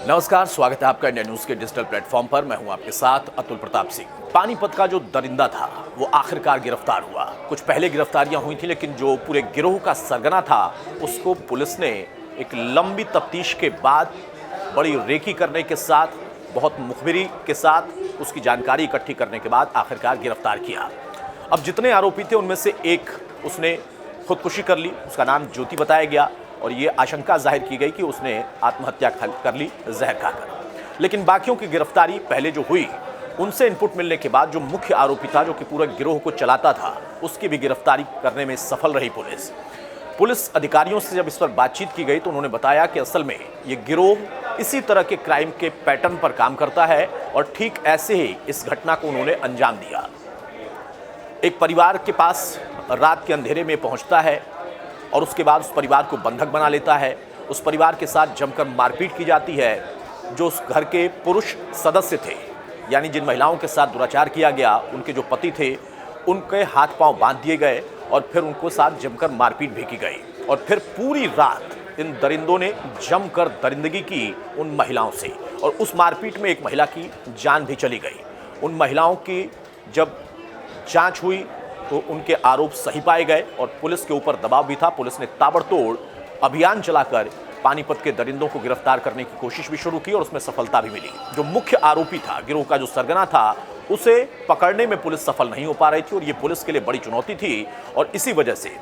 नमस्कार, स्वागत है आपका इंडिया न्यूज़ के डिजिटल प्लेटफॉर्म पर। मैं हूं आपके साथ अतुल प्रताप सिंह। पानीपत का जो दरिंदा था वो आखिरकार गिरफ्तार हुआ। कुछ पहले गिरफ्तारियां हुई थी, लेकिन जो पूरे गिरोह का सरगना था उसको पुलिस ने एक लंबी तफ्तीश के बाद, बड़ी रेकी करने के साथ, बहुत मुखबिरी के साथ उसकी जानकारी इकट्ठी करने के बाद आखिरकार गिरफ्तार किया। अब जितने आरोपी थे उनमें से एक उसने खुदकुशी कर ली। उसका नाम ज्योति बताया गया और ये आशंका जाहिर की गई कि उसने आत्महत्या कर ली जहर खाकर। लेकिन बाकियों की गिरफ्तारी पहले जो हुई, उनसे इनपुट मिलने के बाद जो मुख्य आरोपी था, जो कि पूरे गिरोह को चलाता था, उसकी भी गिरफ्तारी करने में सफल रही पुलिस अधिकारियों से जब इस पर बातचीत की गई तो उन्होंने बताया कि असल में ये गिरोह इसी तरह के क्राइम के पैटर्न पर काम करता है और ठीक ऐसे ही इस घटना को उन्होंने अंजाम दिया। एक परिवार के पास रात के अंधेरे में पहुंचता है और उसके बाद उस परिवार को बंधक बना लेता है। उस परिवार के साथ जमकर मारपीट की जाती है। जो उस घर के पुरुष सदस्य थे, यानी जिन महिलाओं के साथ दुराचार किया गया, उनके जो पति थे, उनके हाथ पांव बांध दिए गए और फिर उनको साथ जमकर मारपीट भी की गई। और फिर पूरी रात इन दरिंदों ने जमकर दरिंदगी की उन महिलाओं से, और उस मारपीट में एक महिला की जान भी चली गई। उन महिलाओं की जब जांच हुई तो उनके आरोप सही पाए गए और पुलिस के ऊपर दबाव भी था। पुलिस ने ताबड़तोड़ अभियान चलाकर पानीपत के दरिंदों को गिरफ्तार करने की कोशिश भी शुरू की और उसमें सफलता भी मिली। जो मुख्य आरोपी था, गिरोह का जो सरगना था, उसे पकड़ने में पुलिस सफल नहीं हो पा रही थी और ये पुलिस के लिए बड़ी चुनौती थी। और इसी वजह से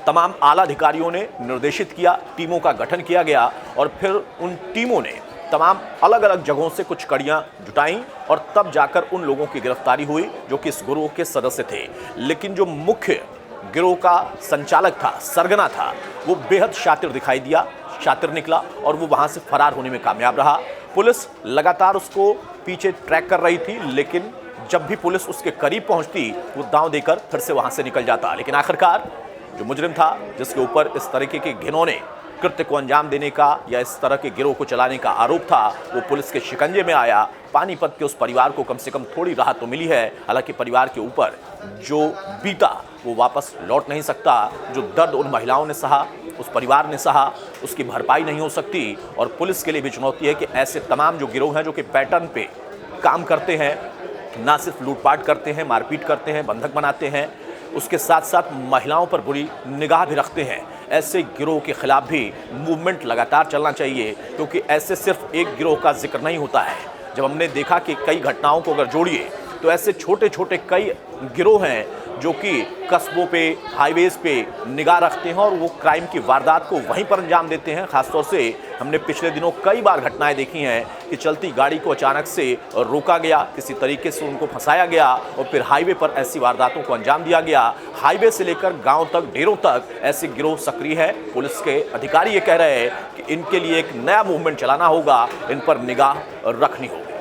तमाम आला अधिकारियों ने निर्देशित किया, टीमों का गठन किया गया और फिर उन टीमों ने तमाम अलग अलग जगहों से कुछ कड़ियां जुटाई और तब जाकर उन लोगों की गिरफ्तारी हुई जो कि इस गिरोह के सदस्य थे। लेकिन जो मुख्य गिरोह का संचालक था, सरगना था, वो बेहद शातिर दिखाई दिया, शातिर निकला और वो वहां से फरार होने में कामयाब रहा। पुलिस लगातार उसको पीछे ट्रैक कर रही थी, लेकिन जब भी पुलिस उसके करीब पहुंचती वो दांव देकर फिर से वहां से निकल जाता। लेकिन आखिरकार जो मुजरिम था, जिसके ऊपर इस तरीके के घिनौने कृत्य को अंजाम देने का या इस तरह के गिरोह को चलाने का आरोप था, वो पुलिस के शिकंजे में आया। पानीपत के उस परिवार को कम से कम थोड़ी राहत तो मिली है। हालांकि परिवार के ऊपर जो बीता वो वापस लौट नहीं सकता। जो दर्द उन महिलाओं ने सहा, उस परिवार ने सहा, उसकी भरपाई नहीं हो सकती। और पुलिस के लिए भी चुनौती है कि ऐसे तमाम जो गिरोह हैं जो कि पैटर्न पे काम करते हैं, ना सिर्फ लूटपाट करते हैं, मारपीट करते हैं, बंधक बनाते हैं, उसके साथ साथ महिलाओं पर बुरी निगाह भी रखते हैं, ऐसे गिरोह के खिलाफ भी मूवमेंट लगातार चलना चाहिए। क्योंकि ऐसे सिर्फ एक गिरोह का जिक्र नहीं होता है। जब हमने देखा कि कई घटनाओं को अगर जोड़िए तो ऐसे छोटे छोटे कई गिरोह हैं जो कि कस्बों पे, हाईवेज पे निगाह रखते हैं और वो क्राइम की वारदात को वहीं पर अंजाम देते हैं। खासतौर से हमने पिछले दिनों कई बार घटनाएं देखी हैं कि चलती गाड़ी को अचानक से रोका गया, किसी तरीके से उनको फंसाया गया और फिर हाईवे पर ऐसी वारदातों को अंजाम दिया गया। हाईवे से लेकर गाँव तक, डेरों तक ऐसे गिरोह सक्रिय है। पुलिस के अधिकारी ये कह रहे हैं कि इनके लिए एक नया मूवमेंट चलाना होगा, इन पर निगाह रखनी होगी।